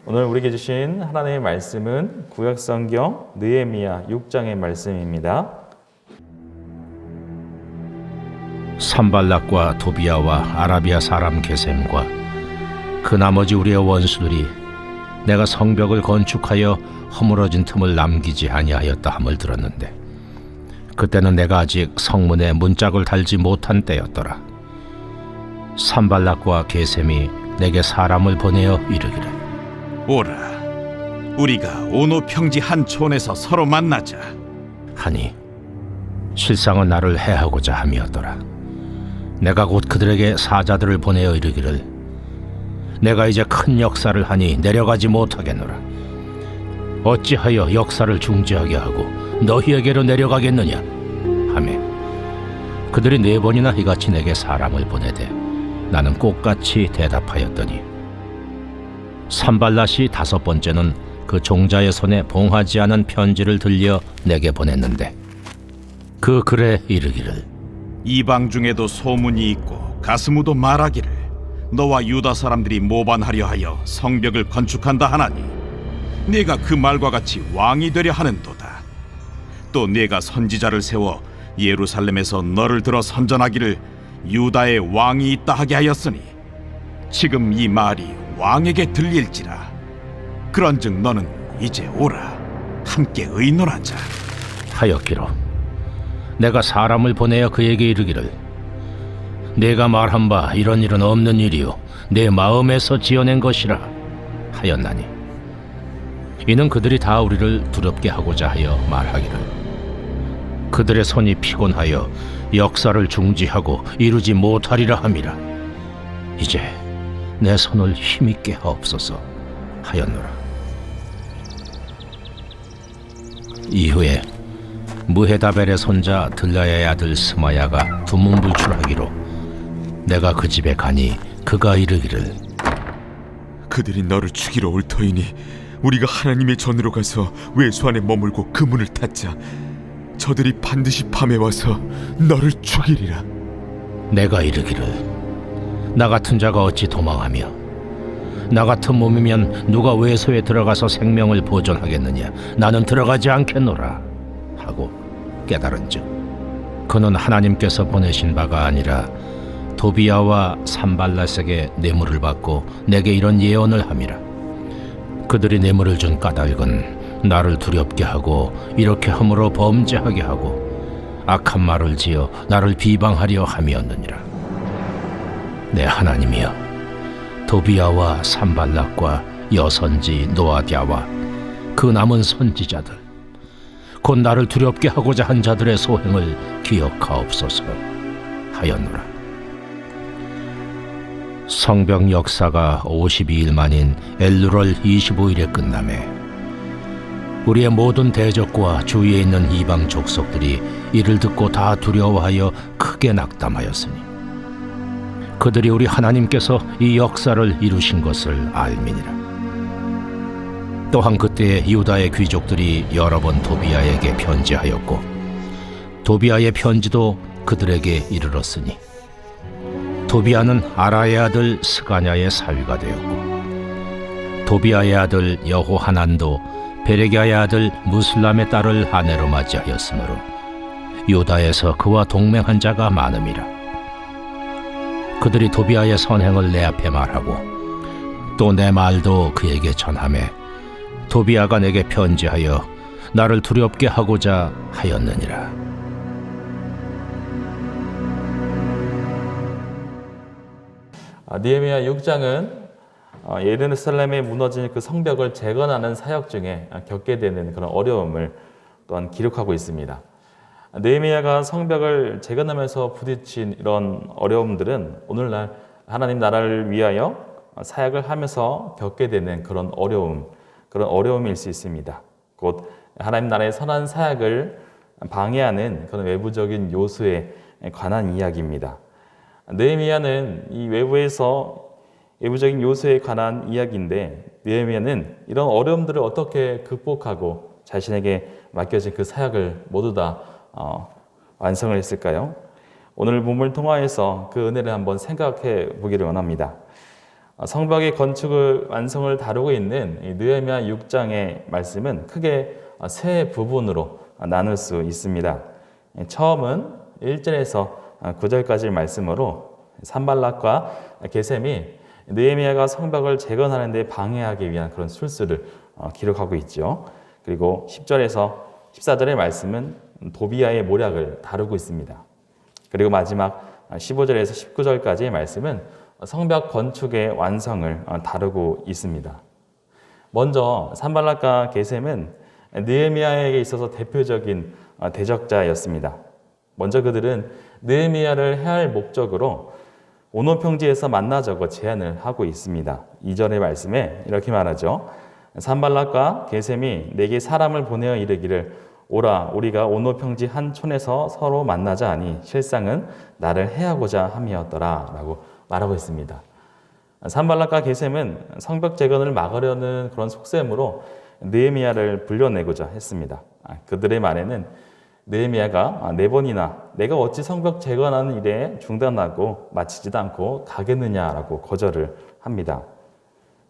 오늘 우리에게 주신 하나님의 말씀은 구약성경 느헤미야 6장의 말씀입니다. 산발락과 도비야와 아라비아 사람 게셈과 그 나머지 우리의 원수들이 내가 성벽을 건축하여 허물어진 틈을 남기지 아니하였다 함을 들었는데 그때는 내가 아직 성문에 문짝을 달지 못한 때였더라. 산발락과 게셈이 내게 사람을 보내어 이르기를 오라, 우리가 오노 평지 한 촌에서 서로 만나자 하니 실상은 나를 해하고자 함이었더라. 내가 곧 그들에게 사자들을 보내어 이르기를 내가 이제 큰 역사를 하니 내려가지 못하겠노라. 어찌하여 역사를 중지하게 하고 너희에게로 내려가겠느냐 하매 그들이 4번이나 이같이 내게 사람을 보내되 나는 꽃같이 대답하였더니 산발랏이 5번째는 그 종자의 손에 봉하지 않은 편지를 들려 내게 보냈는데 그 글에 이르기를 이방 중에도 소문이 있고 가스무도 말하기를 너와 유다 사람들이 모반하려 하여 성벽을 건축한다 하나니 네가 그 말과 같이 왕이 되려 하는도다. 또 네가 선지자를 세워 예루살렘에서 너를 들어 선전하기를 유다의 왕이 있다 하게 하였으니 지금 이 말이 왕에게 들릴지라. 그런즉 너는 이제 오라, 함께 의논하자 하였기로 내가 사람을 보내어 그에게 이르기를 내가 말한 바 이런 일은 없는 일이요 내 마음에서 지어낸 것이라 하였나니 이는 그들이 다 우리를 두렵게 하고자 하여 말하기를 그들의 손이 피곤하여 역사를 중지하고 이루지 못하리라 함이라. 이제 내 손을 힘있게 하옵소서 하였노라. 이후에 무헤다벨의 손자 들라야의 아들 스마야가 두문불출하기로 내가 그 집에 가니 그가 이르기를 그들이 너를 죽이러 올 터이니 우리가 하나님의 전으로 가서 외수 안에 머물고 그 문을 닫자. 저들이 반드시 밤에 와서 너를 죽이리라. 내가 이르기를 나 같은 자가 어찌 도망하며 나 같은 몸이면 누가 외소에 들어가서 생명을 보존하겠느냐. 나는 들어가지 않겠노라 하고 깨달은즉 그는 하나님께서 보내신 바가 아니라 도비야와 산발랏에게 뇌물을 받고 내게 이런 예언을 함이라. 그들이 뇌물을 준 까닭은 나를 두렵게 하고 이렇게 함으로 범죄하게 하고 악한 말을 지어 나를 비방하려 함이었느니라. 내 하나님이여, 도비야와 산발락과 여선지 노아디아와 그 남은 선지자들 곧 나를 두렵게 하고자 한 자들의 소행을 기억하옵소서 하였노라. 성벽 역사가 52일 만인 엘루럴 25일에 끝나매 우리의 모든 대적과 주위에 있는 이방 족속들이 이를 듣고 다 두려워하여 크게 낙담하였으니 그들이 우리 하나님께서 이 역사를 이루신 것을 알미니라. 또한 그때 유다의 귀족들이 여러 번 도비야에게 편지하였고 도비야의 편지도 그들에게 이르렀으니 도비야는 아라의 아들 스가냐의 사위가 되었고 도비야의 아들 여호하난도 베레기야의 아들 무슬람의 딸을 아내로 맞이하였으므로 유다에서 그와 동맹한 자가 많음이라. 그들이 도비야의 선행을 내 앞에 말하고 또 내 말도 그에게 전하매 도비야가 내게 편지하여 나를 두렵게 하고자 하였느니라. 느헤미야 6장은 예루살렘에 무너진 그 성벽을 재건하는 사역 중에 겪게 되는 그런 어려움을 또한 기록하고 있습니다. 느헤미야가 성벽을 재건하면서 부딪힌 이런 어려움들은 오늘날 하나님 나라를 위하여 사역을 하면서 겪게 되는 그런 어려움일 수 있습니다. 곧 하나님 나라의 선한 사역을 방해하는 그런 외부적인 요소에 관한 이야기입니다. 느헤미야는 이 외부적인 요소에 관한 이야기인데 느헤미야는 이런 어려움들을 어떻게 극복하고 자신에게 맡겨진 그 사역을 모두 다 완성을 했을까요? 오늘 본문을 통하여서 그 은혜를 한번 생각해 보기를 원합니다. 성벽의 건축을 완성을 다루고 있는 이 느헤미야 6장의 말씀은 크게 세 부분으로 나눌 수 있습니다. 처음은 1절에서 9절까지 말씀으로 산발락과 게셈이 느헤미야가 성벽을 재건하는 데 방해하기 위한 그런 술수를 기록하고 있죠. 그리고 10절에서 14절의 말씀은 도비아의 모략을 다루고 있습니다. 그리고 마지막 15절에서 19절까지의 말씀은 성벽 건축의 완성을 다루고 있습니다. 먼저 산발락과 게셈은 느헤미야에게 있어서 대표적인 대적자였습니다. 먼저 그들은 느헤미야를 해할 목적으로 오노 평지에서 만나자고 제안을 하고 있습니다. 2절의 말씀에 이렇게 말하죠. 산발락과 게셈이 내게 사람을 보내어 이르기를 오라 우리가 오노 평지 한 촌에서 서로 만나자 하니 실상은 나를 해하고자 함이었더라 라고 말하고 있습니다. 산발락과 게셈은 성벽 재건을 막으려는 그런 속셈으로 느헤미야를 불려내고자 했습니다. 그들의 말에는 느헤미야가 4번이나 내가 어찌 성벽 재건하는 일에 중단하고 마치지도 않고 가겠느냐라고 거절을 합니다.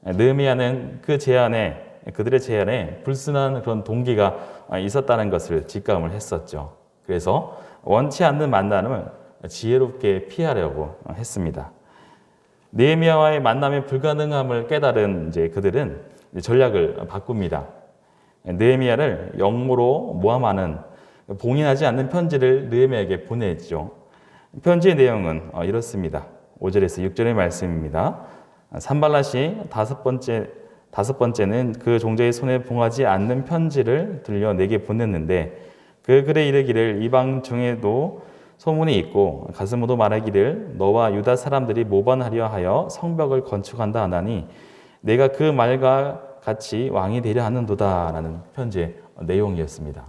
느헤미야는 그들의 제안에 불순한 그런 동기가 있었다는 것을 직감을 했었죠. 그래서 원치 않는 만남을 지혜롭게 피하려고 했습니다. 느헤미야와의 만남의 불가능함을 깨달은 그들은 전략을 바꿉니다. 느헤미야를 영모로 모함하는 봉인하지 않는 편지를 느헤미야에게 보내죠. 편지의 내용은 이렇습니다. 5절에서 6절의 말씀입니다. 산발랏이 다섯 번째는 그 종자의 손에 봉하지 않는 편지를 들려 내게 보냈는데 그 글에 이르기를 이방 중에도 소문이 있고 가스모도 말하기를 너와 유다 사람들이 모반하려 하여 성벽을 건축한다 하나니 내가 그 말과 같이 왕이 되려 하는도다 라는 편지의 내용이었습니다.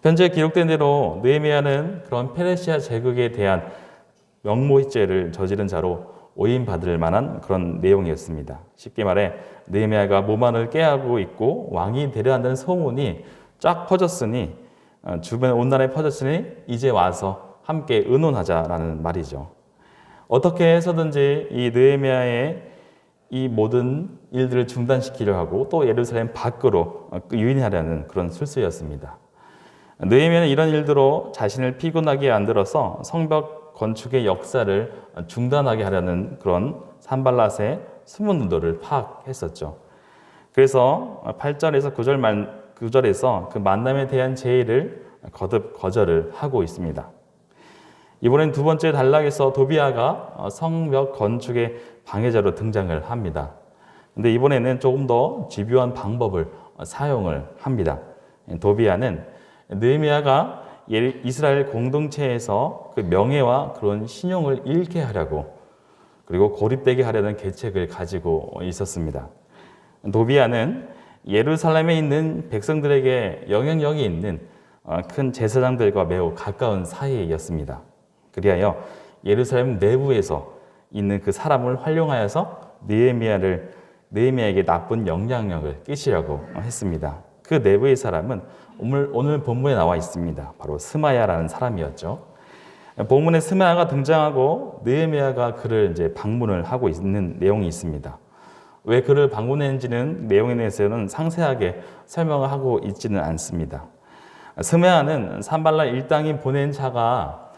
편지에 기록된 대로 느헤미야는 그런 페르시아 제국에 대한 명모죄를 저지른 자로 오인받을 만한 그런 내용이었습니다. 쉽게 말해 느헤미야가 모반을 꾀하고 있고 왕이 되려 한다는 소문이 쫙 퍼졌으니 주변 온 나라에 퍼졌으니 이제 와서 함께 의논하자라는 말이죠. 어떻게 해서든지 이 느헤미야의 이 모든 일들을 중단시키려 하고 또 예루살렘 밖으로 유인하려는 그런 술수였습니다. 느헤미야는 이런 일들로 자신을 피곤하게 만들어서 성벽 건축의 역사를 중단하게 하려는 그런 산발랏의 숨은 의도를 파악했었죠. 그래서 8절에서 9절에서 그 만남에 대한 제의를 거듭 거절을 하고 있습니다. 이번엔 두 번째 단락에서 도비아가 성벽 건축의 방해자로 등장을 합니다. 근데 이번에는 조금 더 집요한 방법을 사용을 합니다. 도비아는 느헤미야가 이스라엘 공동체에서 그 명예와 그런 신용을 잃게 하려고 그리고 고립되게 하려는 계책을 가지고 있었습니다. 도비아는 예루살렘에 있는 백성들에게 영향력이 있는 큰 제사장들과 매우 가까운 사이였습니다. 그리하여 예루살렘 내부에서 있는 그 사람을 활용하여서 느헤미야에게 나쁜 영향력을 끼치려고 했습니다. 그 내부의 사람은 오늘 본문에 나와 있습니다. 바로 스마야라는 사람이었죠. 본문에 스마야가 등장하고 느헤미야가 그를 방문을 하고 있는 내용이 있습니다. 왜 그를 방문했는지는 내용에 대해서는 상세하게 설명을 하고 있지는 않습니다. 스마야는 산발랏 일당이 보낸 자가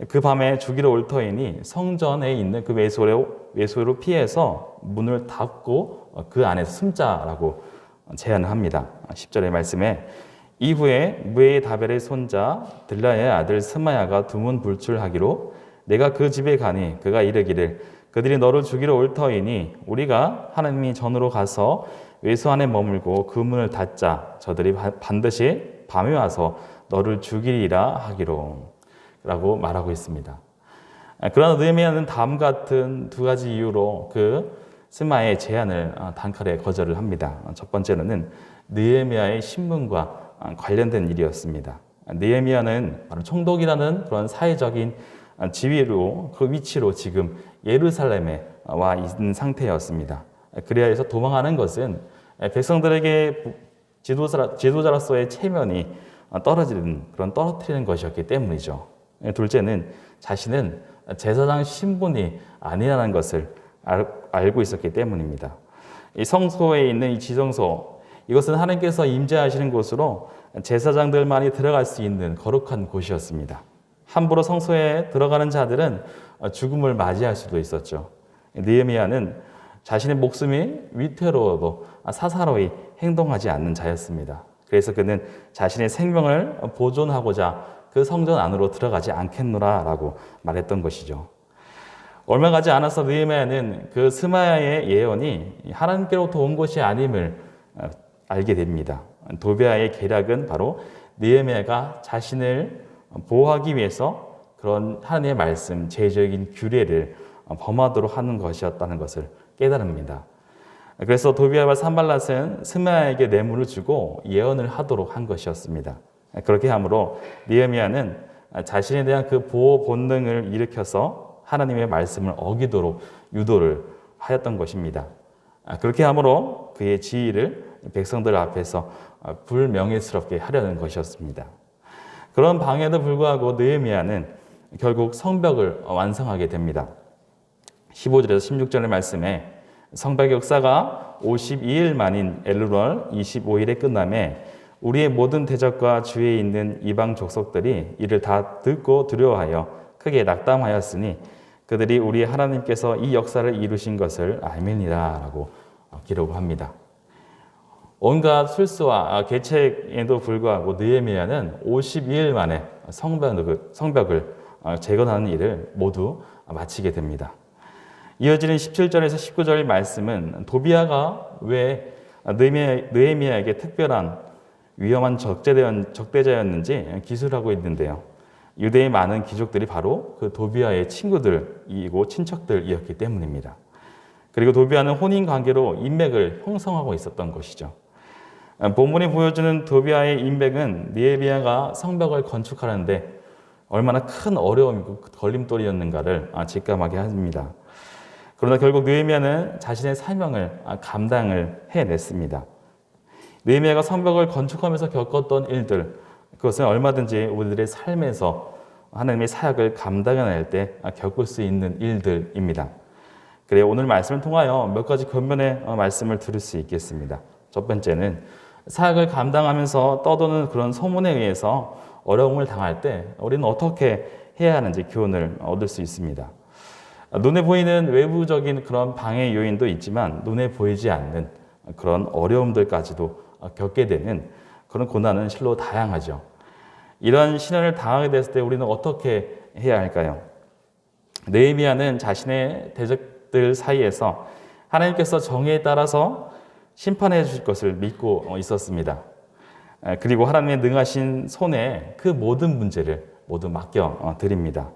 그 밤에 죽이러 올 터이니 성전에 있는 그 외소로 피해서 문을 닫고 그 안에서 숨자라고 제안을 합니다. 10절의 말씀에 이후에 무에의 다벨의 손자 들라야의 아들 스마야가 두문 불출하기로 내가 그 집에 가니 그가 이르기를 그들이 너를 죽이러 올 터이니 우리가 하나님이 전으로 가서 외소 안에 머물고 그 문을 닫자 저들이 반드시 밤에 와서 너를 죽이리라 하기로 라고 말하고 있습니다. 그러나 느헤미야는 다음 같은 두 가지 이유로 그 스마야의 제안을 단칼에 거절을 합니다. 첫 번째로는 느헤미야의 신분과 관련된 일이었습니다. 느헤미야는 바로 총독이라는 그런 사회적인 지위로 그 위치로 지금 예루살렘에 와 있는 상태였습니다. 그리하여서 도망하는 것은 백성들에게 지도자로서의 체면이 떨어뜨리는 것이었기 때문이죠. 둘째는 자신은 제사장 신분이 아니라는 것을 알고 있었기 때문입니다. 이 성소에 있는 이 지성소, 이것은 하나님께서 임재하시는 곳으로 제사장들만이 들어갈 수 있는 거룩한 곳이었습니다. 함부로 성소에 들어가는 자들은 죽음을 맞이할 수도 있었죠. 느헤미야는 자신의 목숨이 위태로워도 사사로이 행동하지 않는 자였습니다. 그래서 그는 자신의 생명을 보존하고자 그 성전 안으로 들어가지 않겠노라라고 말했던 것이죠. 얼마 가지 않아서 느헤미야는 그 스마야의 예언이 하나님께로부터 온 것이 아님을 알게 됩니다. 도비아의 계략은 바로 느헤미야가 자신을 보호하기 위해서 그런 하나님의 말씀, 제적인 규례를 범하도록 하는 것이었다는 것을 깨달습니다. 그래서 도비아와 산발랏은 스마야에게 뇌물을 주고 예언을 하도록 한 것이었습니다. 그렇게 함으로 느헤미야는 자신에 대한 그 보호 본능을 일으켜서 하나님의 말씀을 어기도록 유도를 하였던 것입니다. 그렇게 함으로 그의 지위를 백성들 앞에서 불명예스럽게 하려는 것이었습니다. 그런 방해에도 불구하고 느헤미야는 결국 성벽을 완성하게 됩니다. 15절에서 16절의 말씀에 성벽 역사가 52일 만인 엘루월 25일에 끝남에 우리의 모든 대적과 주위에 있는 이방 족속들이 이를 다 듣고 두려워하여 크게 낙담하였으니 그들이 우리 하나님께서 이 역사를 이루신 것을 알미니라 라고 기록합니다. 온갖 술수와 계책에도 불구하고 느헤미야는 52일 만에 성벽을 재건하는 일을 모두 마치게 됩니다. 이어지는 17절에서 19절의 말씀은 도비아가 왜 느헤미야에게 특별한 위험한 적대자였는지 기술하고 있는데요. 유대의 많은 귀족들이 바로 그 도비아의 친구들이고 친척들이었기 때문입니다. 그리고 도비아는 혼인 관계로 인맥을 형성하고 있었던 것이죠. 본문이 보여주는 도비아의 인맥은 느헤미야가 성벽을 건축하는데 얼마나 큰 어려움이고 걸림돌이었는가를 직감하게 합니다. 그러나 결국 느헤미야는 자신의 사명을 감당을 해냈습니다. 느헤미야가 성벽을 건축하면서 겪었던 일들, 그것은 얼마든지 우리들의 삶에서 하나님의 사역을 감당해낼 때 겪을 수 있는 일들입니다. 그래서 오늘 말씀을 통하여 몇 가지 권면의 말씀을 들을 수 있겠습니다. 첫 번째는 사역을 감당하면서 떠도는 그런 소문에 의해서 어려움을 당할 때 우리는 어떻게 해야 하는지 교훈을 얻을 수 있습니다. 눈에 보이는 외부적인 그런 방해 요인도 있지만 눈에 보이지 않는 그런 어려움들까지도 겪게 되는 그런 고난은 실로 다양하죠. 이런 시련을 당하게 됐을 때 우리는 어떻게 해야 할까요? 느헤미야는 자신의 대적들 사이에서 하나님께서 정의에 따라서 심판해 주실 것을 믿고 있었습니다. 그리고 하나님의 능하신 손에 그 모든 문제를 모두 맡겨 드립니다.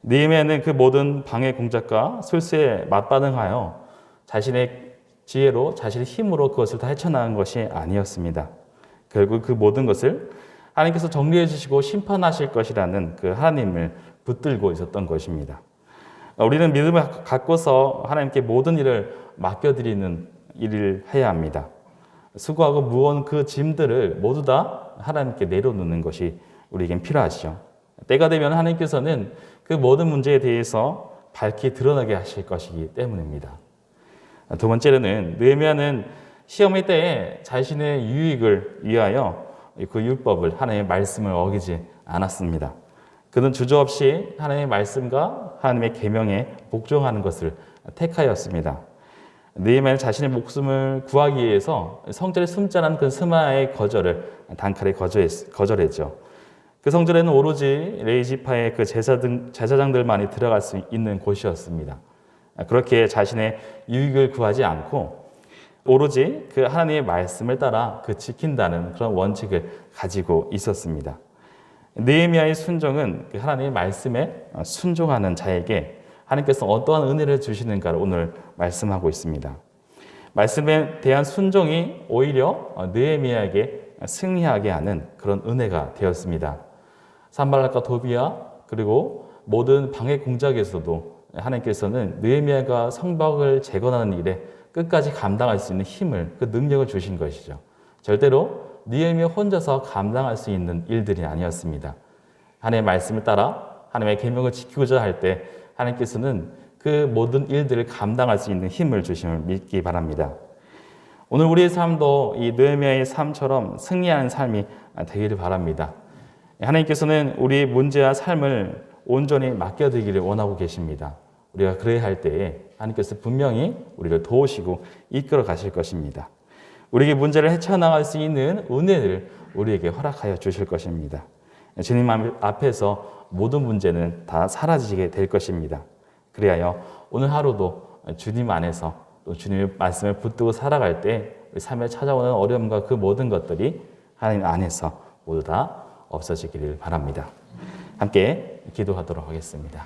느헤미야는 그 모든 방해 공작과 술수에 맞반응하여 자신의 지혜로 자신의 힘으로 그것을 다 헤쳐나간 것이 아니었습니다. 결국 그 모든 것을 하나님께서 정리해 주시고 심판하실 것이라는 그 하나님을 붙들고 있었던 것입니다. 우리는 믿음을 갖고서 하나님께 모든 일을 맡겨드리는 일을 해야 합니다. 수고하고 무거운 그 짐들을 모두 다 하나님께 내려놓는 것이 우리에겐 필요하죠. 때가 되면 하나님께서는 그 모든 문제에 대해서 밝히 드러나게 하실 것이기 때문입니다. 두 번째로는 느헤미야는 시험의 때에 자신의 유익을 위하여 그 율법을 하나님의 말씀을 어기지 않았습니다. 그는 주저없이 하나님의 말씀과 하나님의 계명에 복종하는 것을 택하였습니다. 느헤미야는 자신의 목숨을 구하기 위해서 성전에 숨자는 그 스마야의 거절을 단칼에 거절했죠. 그 성전에는 오로지 레위지파의 그 제사장들만이 들어갈 수 있는 곳이었습니다. 그렇게 자신의 유익을 구하지 않고 오로지 그 하나님의 말씀을 따라 그 지킨다는 그런 원칙을 가지고 있었습니다. 느헤미야의 순종은 그 하나님의 말씀에 순종하는 자에게 하나님께서 어떠한 은혜를 주시는가를 오늘 말씀하고 있습니다. 말씀에 대한 순종이 오히려 느헤미야에게 승리하게 하는 그런 은혜가 되었습니다. 산발랏과 도비아 그리고 모든 방해 공작에서도 하나님께서는 느헤미야가 성벽을 재건하는 일에 끝까지 감당할 수 있는 힘을, 그 능력을 주신 것이죠. 절대로 느헤미야 혼자서 감당할 수 있는 일들이 아니었습니다. 하나님의 말씀을 따라 하나님의 계명을 지키고자 할 때 하나님께서는 그 모든 일들을 감당할 수 있는 힘을 주심을 믿기 바랍니다. 오늘 우리의 삶도 이 느헤미야의 삶처럼 승리하는 삶이 되기를 바랍니다. 하나님께서는 우리의 문제와 삶을 온전히 맡겨드리기를 원하고 계십니다. 우리가 그래야 할 때에 하나님께서 분명히 우리를 도우시고 이끌어 가실 것입니다. 우리에게 문제를 헤쳐나갈 수 있는 은혜를 우리에게 허락하여 주실 것입니다. 주님 앞에서 모든 문제는 다 사라지게 될 것입니다. 그리하여 오늘 하루도 주님 안에서 또 주님의 말씀을 붙들고 살아갈 때 우리 삶에 찾아오는 어려움과 그 모든 것들이 하나님 안에서 모두 다 없어지기를 바랍니다. 함께 기도하도록 하겠습니다.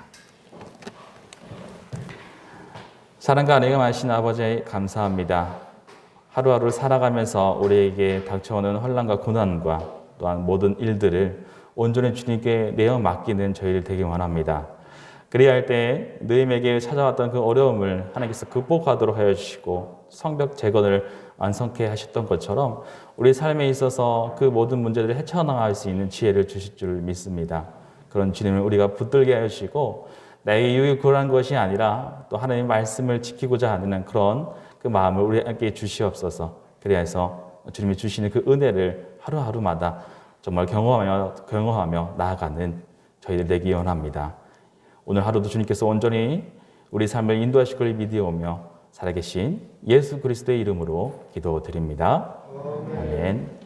사랑과 은혜가 많으신 아버지 감사합니다. 하루하루 살아가면서 우리에게 닥쳐오는 혼란과 고난과 또한 모든 일들을 온전히 주님께 내어 맡기는 저희를 되게 원합니다. 그래야 할 때 느헤미야에게 찾아왔던 그 어려움을 하나님께서 극복하도록 하여 주시고 성벽 재건을 완성케 하셨던 것처럼 우리 삶에 있어서 그 모든 문제들을 헤쳐나갈 수 있는 지혜를 주실 줄 믿습니다. 그런 주님을 우리가 붙들게 하여 주시고 나의 유익을 구하는 것이 아니라 또 하나님의 말씀을 지키고자 하는 그런 그 마음을 우리에게 주시옵소서. 그래서 주님이 주시는 그 은혜를 하루하루마다 정말 경험하며 나아가는 저희들 되기 원합니다. 오늘 하루도 주님께서 온전히 우리 삶을 인도하실 걸 믿으오며 살아계신 예수 그리스도의 이름으로 기도드립니다. 아멘.